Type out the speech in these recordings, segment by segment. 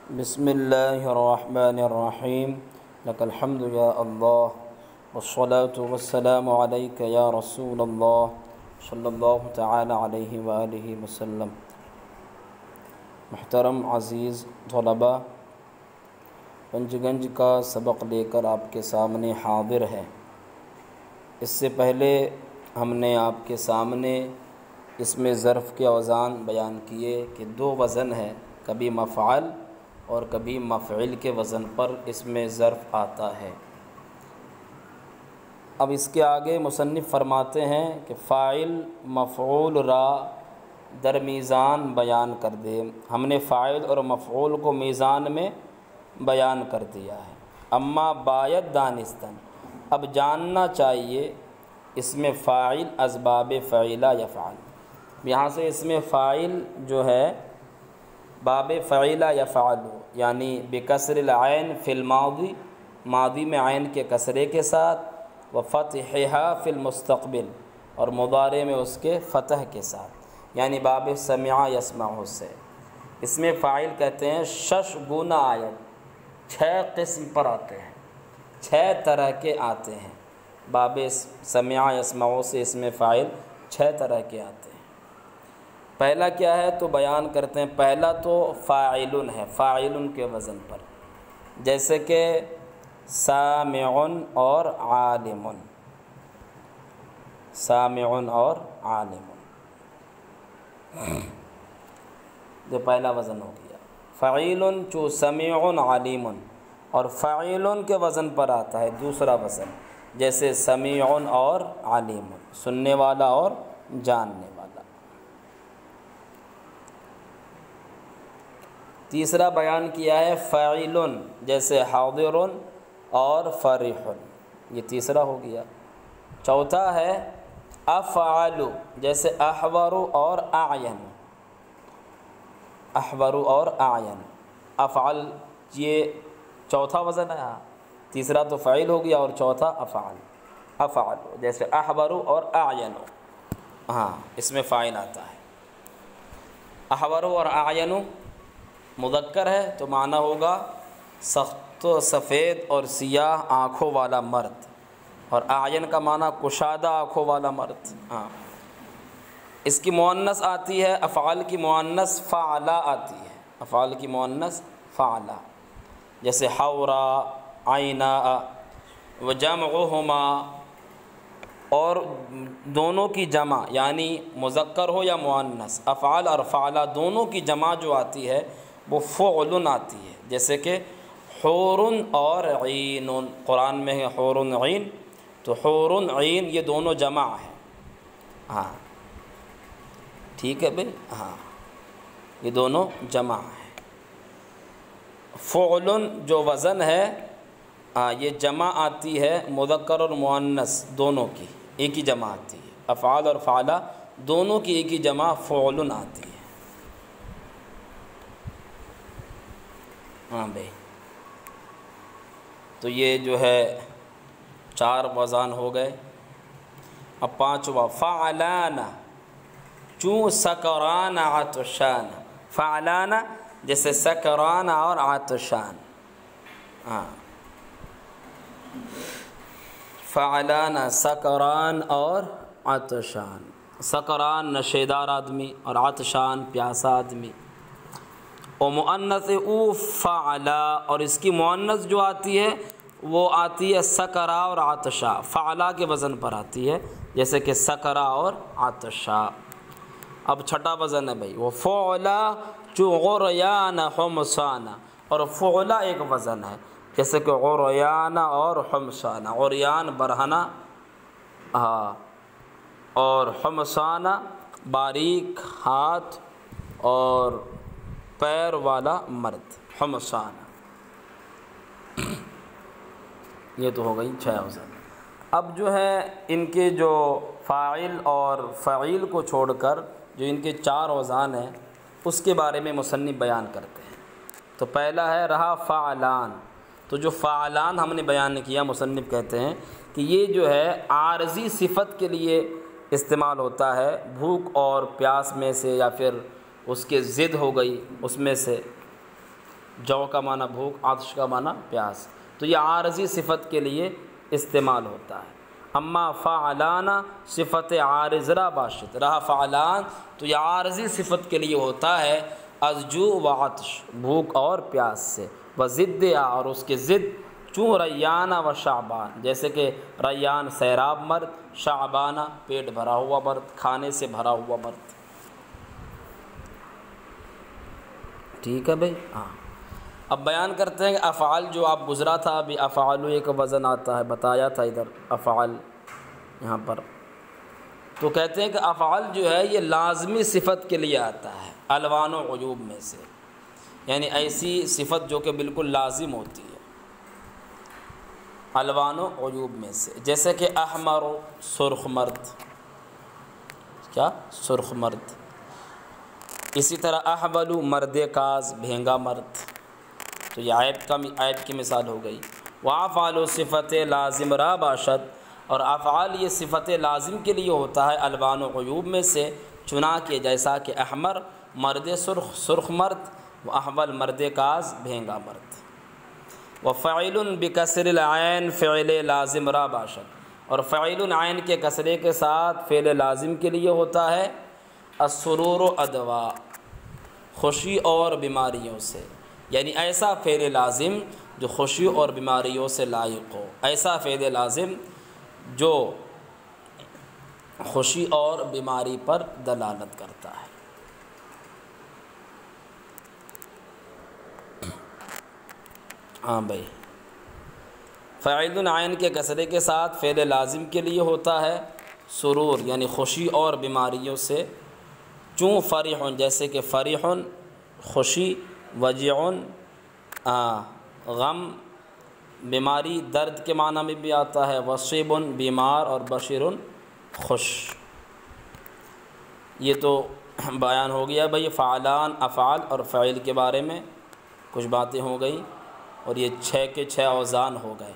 بسم اللہ الرحمن الرحیم لک الحمد یا اللہ والصلاة والسلام علیک یا رسول اللہ صلی اللہ تعالی علیہ وآلہ وسلم۔ محترم عزیز طلباء، پنج گنج کا سبق لے کر آپ کے سامنے حاضر ہے۔ اس سے پہلے ہم نے آپ کے سامنے اس میں ظرف کے اوزان بیان کیے کہ دو وزن ہے، کبھی مفعل اور کبھی مفعل کے وزن پر اس میں ظرف آتا ہے۔ اب اس کے آگے مصنف فرماتے ہیں کہ فاعل مفعول را در میزان بیان کر دے۔ ہم نے فاعل اور مفعول کو میزان میں بیان کر دیا ہے۔ اما باید دانستن، اب جاننا چاہیے اس میں فاعل اسباب فعیلہ یفعل۔ یہاں سے اس میں فاعل جو ہے باب فعیلہ یفعل، یعنی بکسر العین فی الماضی، ماضی میں عین کے کسرے کے ساتھ، وفتحہا فی المستقبل، اور مضارع میں اس کے فتح کے ساتھ، یعنی باب سمع یسمع سے۔ اس میں فاعل کہتے ہیں شش گنا آیت، 6 قسم پر آتے ہیں، 6 طرح کے آتے ہیں۔ باب سمع یسمع سے اس میں فاعل 6 طرح کے آتے ہیں۔ پہلا کیا ہے تو بیان کرتے ہیں۔ پہلا تو فاعل ہے، فاعل کے وزن پر، جیسے کہ سامع اور عالم، سامع اور عالم، جو پہلا وزن ہو گیا۔ فعیل چو سمیع علیم، اور فعیل کے وزن پر آتا ہے دوسرا وزن، جیسے سمیع اور علیم، سننے والا اور جاننے والا۔ تیسرا بیان کیا ہے فاعل، جیسے حاضر اور فرح، یہ تیسرا ہو گیا۔ چوتھا ہے افعل، جیسے احور اور اعین، احور اور اعین۔ افعل یہ چوتھا وزن ہے، تیسرا تو فاعل ہو گیا اور چوتھا افعل، افعل جیسے احور اور اعین، ہاں اس میں فاعل آتا ہے۔ احور اور اعین مذکر ہے تو معنی ہوگا سخت و سفید اور سیاہ آنکھوں والا مرد، اور اعین کا معنی کشادہ آنکھوں والا مرد۔ ہاں اس کی مؤنث آتی ہے، افعال کی مؤنث فعلا آتی ہے، افعال کی مؤنث فعلا، جیسے حورا، عینا، وجمعہما، اور دونوں کی جمع یعنی مذکر ہو یا مؤنث، افعال اور فعلا دونوں کی جمع جو آتی ہے وہ فعل آتی ہے، جیسے کہ حور اور عین، قرآن میں ہے حور عین، تو حور عین یہ دونوں جمع ہے۔ ہاں ٹھیک ہے بھائی، ہاں یہ دونوں جمع ہے۔ فعل جو وزن ہے یہ جمع آتی ہے، مذکر اور مؤنث دونوں کی ایک ہی جمع آتی ہے، افعال اور فعلا دونوں کی ایک ہی جمع فعل آتی ہے۔ ہاں بھائی، تو یہ جو ہے 4 وزن ہو گئے۔ اب 5واں فعلان، چوں سکران عطشان، فعلان جیسے سکران اور عطشان، ہاں فعلان سکران اور عطشان، سکران نشیدار آدمی اور عطشان پیاسا آدمی۔ اور مؤنث او فعلا، اور اس کی مؤنث جو آتی ہے وہ آتی ہے سکرا اور عطشا، فعلا کے وزن پر آتی ہے، جیسے کہ سکرا اور عطشا۔ اب 6واں وزن ہے بھائی، وہ فعلا چو غریان حمصان، اور فعلا ایک وزن ہے، جیسے کہ غریان اور حمصان، غریان برہنہ، ہاں، اور حمصان باریک ہاتھ اور پیر والا مرد، حمصان۔ یہ تو ہو گئی 6 وزن۔ اب جو ہے ان کے جو فاعل اور فعیل کو چھوڑ کر جو ان کے 4 اوزان ہیں اس کے بارے میں مصنف بیان کرتے ہیں۔ تو پہلا ہے رہا فعلان، تو جو فعلان ہم نے بیان کیا، مصنف کہتے ہیں کہ یہ جو ہے عارضی صفت کے لیے استعمال ہوتا ہے، بھوک اور پیاس میں سے یا پھر اس کے ضد ہو گئی اس میں سے، جو کا معنی بھوک، عطش کا معنی پیاس، تو یہ عارضی صفت کے لیے استعمال ہوتا ہے۔ اما فعلان صفت عارض را باشد، رہا فعلان تو یہ عارضی صفت کے لیے ہوتا ہے از جو و عطش، بھوک اور پیاس سے، و ضد اور اس کے ضد، چوں ریان و شعبان، جیسے کہ ریان سیراب مرد، شعبانہ پیٹ بھرا ہوا مرد، کھانے سے بھرا ہوا مرد۔ ٹھیک ہے بھائی، ہاں۔ اب بیان کرتے ہیں کہ افعال جو آپ گزرا تھا ابھی، افعال ایک وزن آتا ہے، بتایا تھا ادھر افعال یہاں پر، تو کہتے ہیں کہ افعال جو ہے یہ لازمی صفت کے لیے آتا ہے الوان و عیوب میں سے، یعنی ایسی صفت جو کہ بالکل لازم ہوتی ہے الوان و عیوب میں سے، جیسے کہ احمر و سرخ مرد، کیا سرخ مرد، اسی طرح احبل مرد کاز، بھینگا مرد، تو یہ عیب کی مثال ہو گئی۔ وافعال صفت لازم را باشد، اور افعال یہ صفت لازم کے لیے ہوتا ہے الوان و عیوب میں سے، چنانکہ جیسا کہ احمر مرد سرخ، سرخ مرد، و احبل مرد کاز، بھینگا مرد۔ وفعل بکسر العین فعل لازم را باشد، اور فعل عین کے کسرے کے ساتھ فعل لازم کے لیے ہوتا ہے السرور و ادوا، خوشی اور بیماریوں سے، یعنی ایسا فعل لازم جو خوشی اور بیماریوں سے لائق ہو، ایسا فعل لازم جو خوشی اور بیماری پر دلالت کرتا ہے۔ ہاں بھائی، فاعل عین کے کسرے کے ساتھ فعل لازم کے لیے ہوتا ہے سرور، یعنی خوشی اور بیماریوں سے، چوں فریح، جیسے کہ فریح خوشی، وجع غم، بیماری درد کے معنی میں بھی آتا ہے، وصیب بیمار، اور بشیر خوش۔ یہ تو بیان ہو گیا بھئی فعلان، افعال اور فعل کے بارے میں کچھ باتیں ہو گئی، اور یہ 6 کے 6 اوزان ہو گئے۔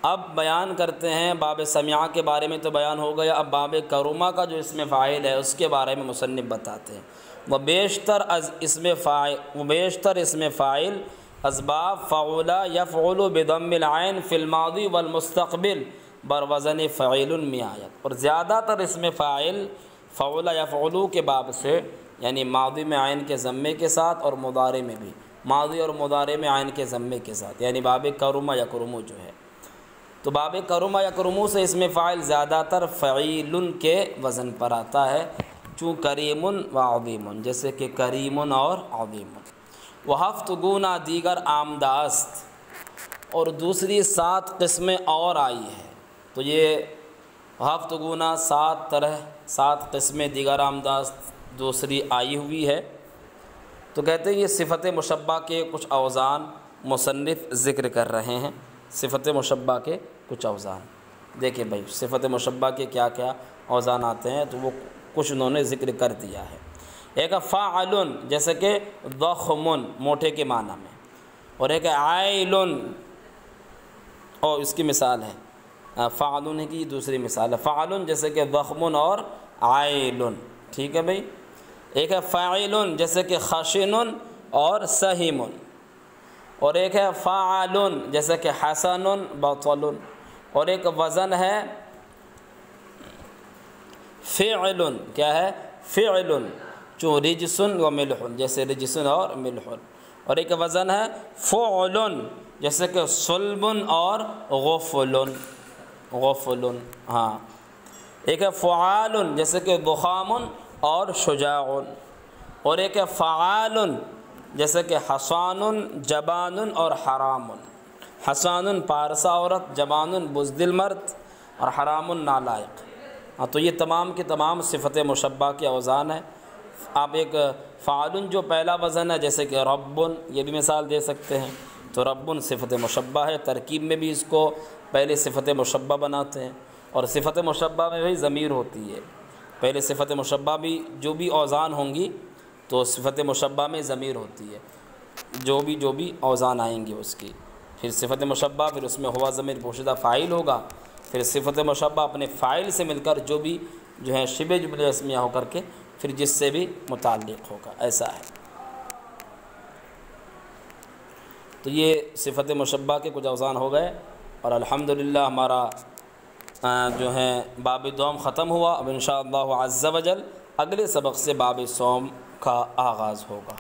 اب بیان کرتے ہیں باب سمعہ کے بارے میں، تو بیان ہو گیا، اب باب کرما کا جو اسم فاعل ہے اس کے بارے میں مصنف بتاتے ہیں۔ وہ بیشتر اسم فاعل اسباب فعل یفعل بضم العین فی الماضی والمستقبل بروزن فعیل میں آیت، اور زیادہ تر اسم فاعل فعل یفعل کے باب سے، یعنی ماضی میں عین کے ضمے کے ساتھ، اور مضارع میں بھی ماضی اور مضارع میں عین کے ضمے کے ساتھ، یعنی باب کرما یکرمو جو ہے، تو باب کرما یکرمو سے اسم فاعل زیادہ تر فعیل کے وزن پر آتا ہے، چوں کریم و عظیم، جیسے کہ کریم اور عظیم۔ وہ ہفت گونا دیگر آمداست، اور دوسری 7 قسمیں اور آئی ہیں، تو یہ ہفت گونا 7 قسمیں دیگر آمداست دوسری آئی ہوئی ہے، تو کہتے ہیں یہ صفت مشبہ کے کچھ اوزان مصنف ذکر کر رہے ہیں، صفت مشبہ کے کچھ اوزان۔ دیکھیں بھائی صفت مشبہ کے کیا کیا اوزان آتے ہیں، تو وہ کچھ انہوں نے ذکر کر دیا ہے۔ ایک فاعل، جیسے کہ ضخم موٹے کے معنی میں، اور ایک عائل، اور اس کی مثال ہے فاعل کی دوسری مثال ہے، فاعل جیسے کہ ضخم اور عائل، ٹھیک ہے بھائی۔ ایک ہے فاعل جیسے کہ خشن اور سہیم، اور ایک ہے فاعل جیسے کہ حسن بطل، اور ایک وزن ہے فعل، کیا ہے فعل، چوں رجس و ملح، جیسے رجس اور ملح، اور ایک وزن ہے فعل جیسے کہ صلب اور غفل، غفل، ہاں۔ ایک ہے فعال جیسے کہ ضخام اور شجاع، اور ایک ہے فعال جیسے کہ حسان جبان اور حرام، حسان پارسا عورت، جبان بزدل مرد، اور حرام نالائق۔ ہاں، تو یہ تمام کے تمام صفت مشبہ کے اوزان ہیں۔ آپ ایک فعال جو پہلا وزن ہے، جیسے کہ رب، یہ بھی مثال دے سکتے ہیں، تو رب صفت مشبہ ہے، ترکیب میں بھی اس کو پہلے صفت مشبہ بناتے ہیں، اور صفت مشبہ میں بھی ضمیر ہوتی ہے، پہلے صفت مشبہ بھی جو بھی اوزان ہوں گی تو صفت مشبہ میں ضمیر ہوتی ہے، جو بھی اوزان آئیں گی اس کی، پھر صفت مشبہ، پھر اس میں ہوا ضمیر پوشیدہ فاعل ہوگا، پھر صفت مشبہ اپنے فاعل سے مل کر جو ہے شبہ جملہ اسمیہ ہو کر کے پھر جس سے بھی متعلق ہوگا، ایسا ہے۔ تو یہ صفت مشبہ کے کچھ اوزان ہو گئے، اور الحمدللہ ہمارا جو ہے باب دوم ختم ہوا۔ اب انشاءاللہ عز و جل اگلے سبق سے باب صوم کا آغاز ہوگا۔